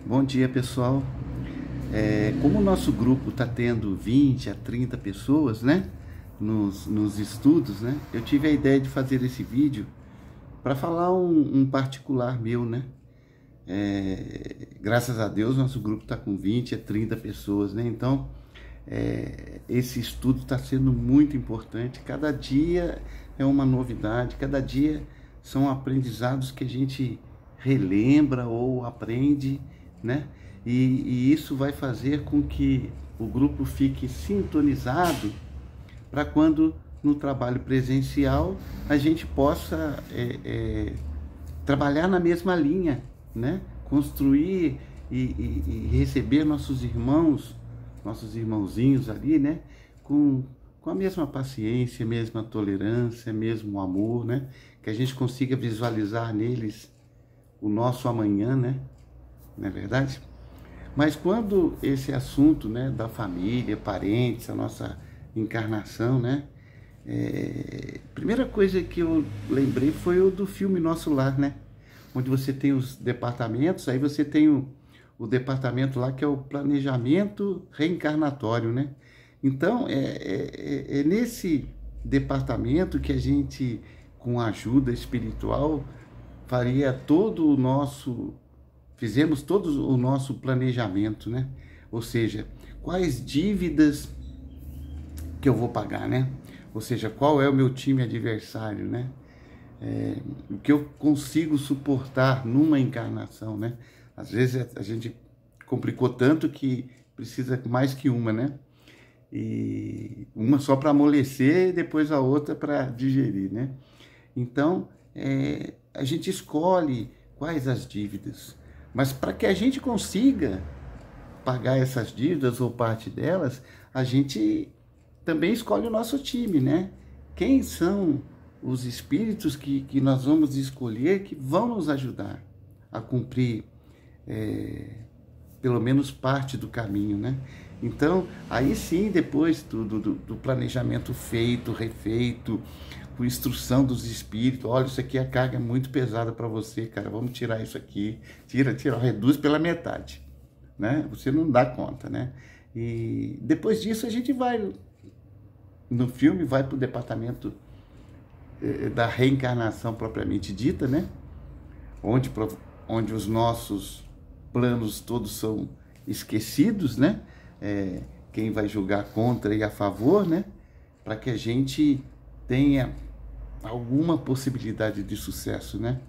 Bom dia, pessoal. Como o nosso grupo está tendo 20 a 30 pessoas, né, nos estudos, né, eu tive a ideia de fazer esse vídeo para falar um particular meu, né. Graças a Deus, nosso grupo está com 20 a 30 pessoas, né, então esse estudo está sendo muito importante. Cada dia é uma novidade, cada dia são aprendizados que a gente relembra ou aprende, né? E isso vai fazer com que o grupo fique sintonizado para quando no trabalho presencial a gente possa trabalhar na mesma linha, né? Construir e receber nossos irmãozinhos ali, né? Com a mesma paciência, mesma tolerância, mesmo amor, né? Que a gente consiga visualizar neles o nosso amanhã, né? Não é verdade? Mas quando esse assunto, né, da família, parentes, a nossa encarnação, né? Primeira coisa que eu lembrei foi o do filme Nosso Lar, né? Onde você tem os departamentos, aí você tem o departamento lá que é o planejamento reencarnatório, né? Então, é nesse departamento que a gente, com a ajuda espiritual, fizemos todo o nosso planejamento, né? Ou seja, quais dívidas que eu vou pagar, né? Ou seja, qual é o meu time adversário, né? O que eu consigo suportar numa encarnação, né? Às vezes a gente complicou tanto que precisa mais que uma, né? E uma só para amolecer e depois a outra para digerir, né? Então, a gente escolhe quais as dívidas, mas para que a gente consiga pagar essas dívidas ou parte delas, a gente também escolhe o nosso time, né? Quem são os espíritos que nós vamos escolher que vão nos ajudar a cumprir pelo menos parte do caminho, né? Então, aí sim, depois do planejamento feito, refeito, com instrução dos espíritos, olha, isso aqui a carga é muito pesada para você, cara, vamos tirar isso aqui, tira, reduz pela metade, né? Você não dá conta, né? E depois disso a gente vai, no filme, vai para o departamento da reencarnação propriamente dita, né? Onde os nossos planos todos são esquecidos, né? Quem vai julgar contra e a favor, né? Para que a gente tenha alguma possibilidade de sucesso, né?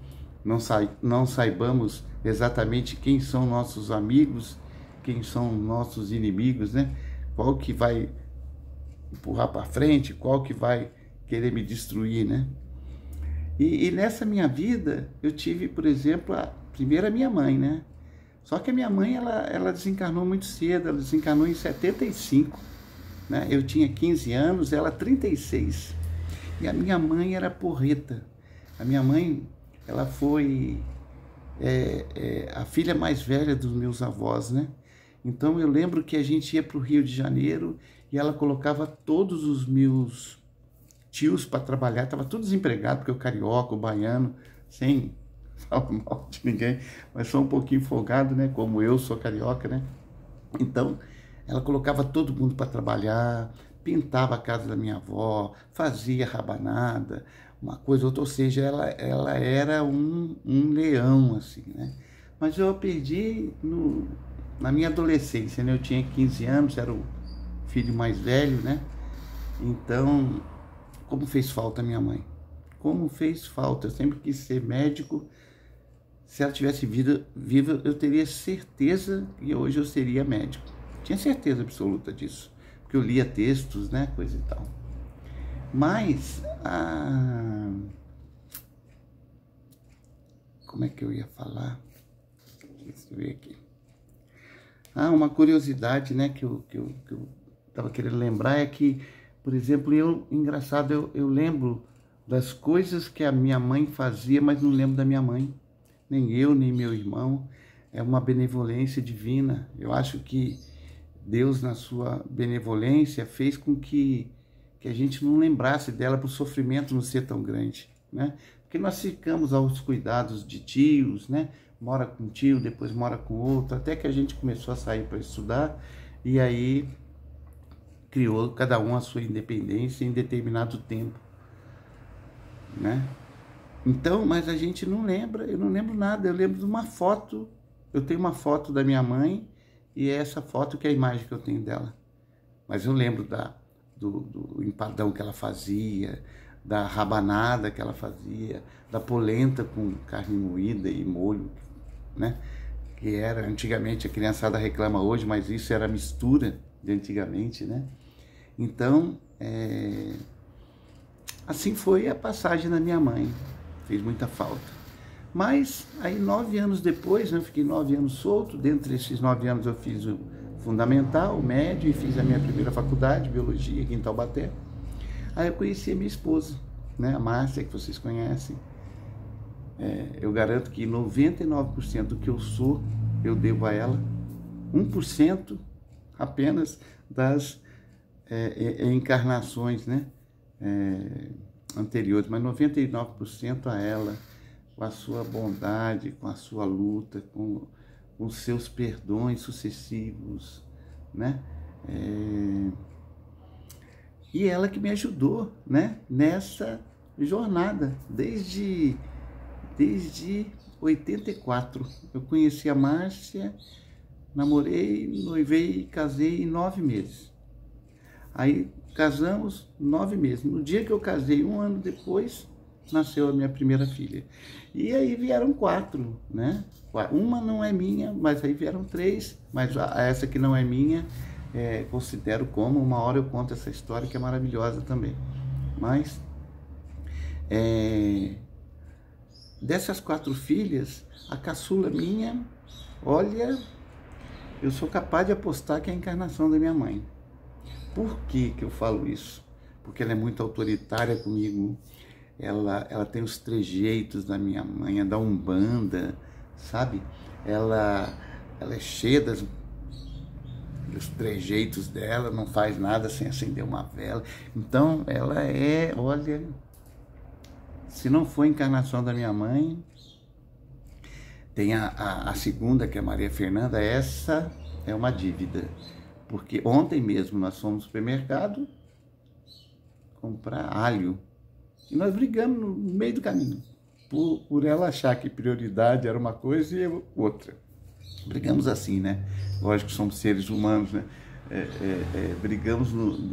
Não saibamos exatamente quem são nossos amigos, quem são nossos inimigos, né? Qual que vai empurrar para frente, qual que vai querer me destruir, né? E nessa minha vida, eu tive, por exemplo, primeiro a minha mãe, né? Só que a minha mãe, ela desencarnou muito cedo, ela desencarnou em 75, né? Eu tinha 15 anos, ela 36. E a minha mãe era porreta. A minha mãe, ela foi a filha mais velha dos meus avós, né? Então eu lembro que a gente ia para o Rio de Janeiro e ela colocava todos os meus tios para trabalhar, estava tudo desempregado, porque o carioca, o baiano, sem falar mal de ninguém, mas só um pouquinho folgado, né? Como eu sou carioca, né? Então, ela colocava todo mundo para trabalhar, pintava a casa da minha avó, fazia rabanada, uma coisa ou outra, ou seja, ela era um leão, assim, né? Mas eu perdi na minha adolescência, né? Eu tinha 15 anos, era o filho mais velho, né? Então, como fez falta a minha mãe? Como fez falta? Eu sempre quis ser médico. Se ela tivesse viva, eu teria certeza que hoje eu seria médico. Tinha certeza absoluta disso. Porque eu lia textos, né? Coisa e tal. Mas, como é que eu ia falar? Deixa eu ver aqui. Uma curiosidade, né? Que eu estava querendo lembrar é que, por exemplo, engraçado, eu lembro das coisas que a minha mãe fazia, mas não lembro da minha mãe. Nem eu, nem meu irmão. É uma benevolência divina. Eu acho que Deus, na sua benevolência, fez com que a gente não lembrasse dela para o sofrimento não ser tão grande, né? Porque nós ficamos aos cuidados de tios, né? mora com um tio, depois mora com outro, até que a gente começou a sair para estudar, e aí criou cada um a sua independência em determinado tempo, né? Então, mas a gente não lembra, eu não lembro nada, eu lembro de uma foto, eu tenho uma foto da minha mãe, e é essa foto que é a imagem que eu tenho dela. Mas eu lembro do empadão que ela fazia, da rabanada que ela fazia, da polenta com carne moída e molho, né? Que era, antigamente, a criançada reclama hoje, mas isso era a mistura de antigamente, né? Então, assim foi a passagem da minha mãe, fez muita falta. Mas aí 9 anos depois, né, eu fiquei 9 anos solto, dentro desses 9 anos eu fiz o fundamental, o médio, e fiz a minha primeira faculdade, biologia, aqui em Taubaté. Aí eu conheci a minha esposa, né, a Márcia, que vocês conhecem. Eu garanto que 99% do que eu sou, eu devo a ela. 1% apenas das encarnações, né, anteriores, mas 99% a ela, com a sua bondade, com a sua luta, com os seus perdões sucessivos, né? E ela que me ajudou, né, nessa jornada, desde 84. Eu conheci a Márcia, namorei, noivei e casei em 9 meses. Aí casamos 9 meses. No dia que eu casei, 1 ano depois, nasceu a minha primeira filha. E aí vieram 4, né? Uma não é minha, mas aí vieram 3, mas essa que não é minha, considero como, uma hora eu conto essa história que é maravilhosa também. Mas, dessas 4 filhas, a caçula minha, olha, eu sou capaz de apostar que é a encarnação da minha mãe. Por que eu falo isso? Porque ela é muito autoritária comigo. Ela tem os trejeitos da minha mãe, da Umbanda, sabe? Ela é cheia dos trejeitos dela, não faz nada sem acender uma vela. Então, ela olha, se não for a encarnação da minha mãe, tem a segunda, que é a Maria Fernanda, essa é uma dívida. Porque ontem mesmo nós fomos no supermercado comprar alho. E nós brigamos no meio do caminho, por ela achar que prioridade era uma coisa e outra. Brigamos assim, né? Lógico que somos seres humanos, né? Brigamos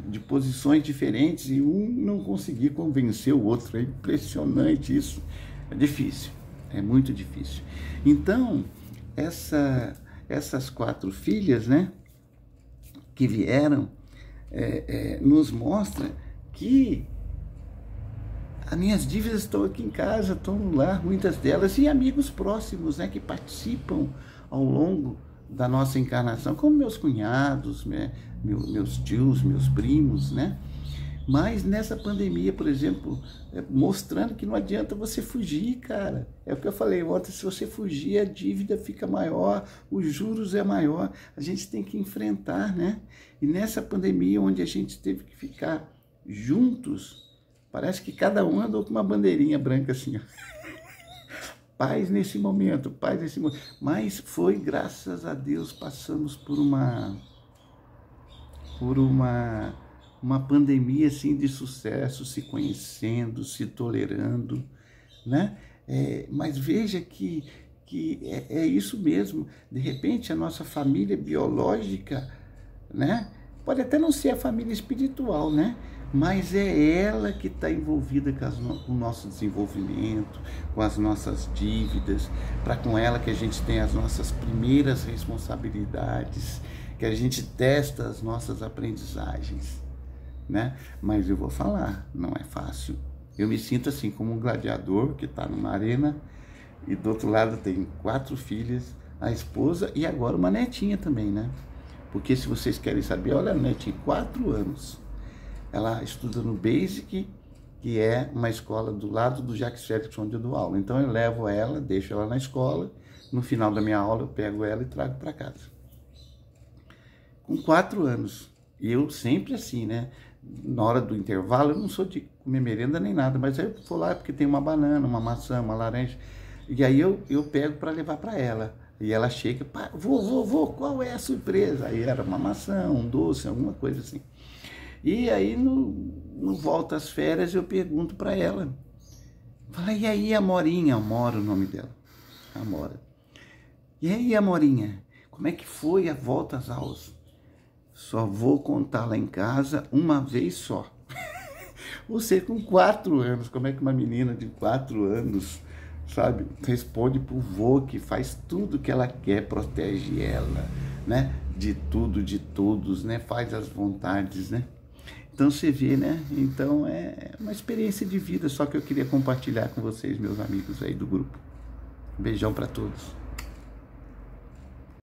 de posições diferentes e um não conseguia convencer o outro. É impressionante isso. É difícil, é muito difícil. Então, essas 4 filhas, né, que vieram, nos mostra que as minhas dívidas estão aqui em casa, estão no lar, muitas delas, e amigos próximos, né, que participam ao longo da nossa encarnação, como meus cunhados, né, meus tios, meus primos, né? Mas nessa pandemia, por exemplo, mostrando que não adianta você fugir, cara. É o que eu falei ontem, se você fugir, a dívida fica maior, os juros é maior, a gente tem que enfrentar, né? E nessa pandemia, onde a gente teve que ficar juntos, parece que cada um andou com uma bandeirinha branca assim, ó. Paz nesse momento, paz nesse momento. Mas foi, graças a Deus, passamos por uma pandemia assim de sucesso, se conhecendo, se tolerando, né? Mas veja que é isso mesmo. De repente, a nossa família biológica, né, pode até não ser a família espiritual, né? Mas é ela que está envolvida com o nosso desenvolvimento, com as nossas dívidas, para com ela que a gente tem as nossas primeiras responsabilidades, que a gente testa as nossas aprendizagens, né? Mas eu vou falar, não é fácil. Eu me sinto assim como um gladiador que está numa arena e do outro lado tem 4 filhas, a esposa e agora uma netinha também, né? Porque se vocês querem saber, olha, a netinha, 4 anos. Ela estuda no Basic, que é uma escola do lado do Jacques Félix, onde eu dou aula. Então eu levo ela, deixo ela na escola, no final da minha aula eu pego ela e trago para casa. Com 4 anos. E eu sempre assim, né? Na hora do intervalo, eu não sou de comer merenda nem nada, mas aí eu vou lá porque tem uma banana, uma maçã, uma laranja. E aí eu pego para levar para ela. E ela chega, pá, vô, qual é a surpresa? Aí era uma maçã, um doce, alguma coisa assim. E aí no volta às férias eu pergunto para ela. Fala, e aí, Amorinha? Amora o nome dela. Amora. E aí, Amorinha, como é que foi a volta às aulas? Só vou contar lá em casa uma vez só. Você com 4 anos, como é que uma menina de 4 anos, sabe, responde pro vô que faz tudo que ela quer, protege ela, né? De tudo, de todos, né? Faz as vontades, né? Então você vê, né? Então é uma experiência de vida, só que eu queria compartilhar com vocês, meus amigos aí do grupo. Um beijão para todos.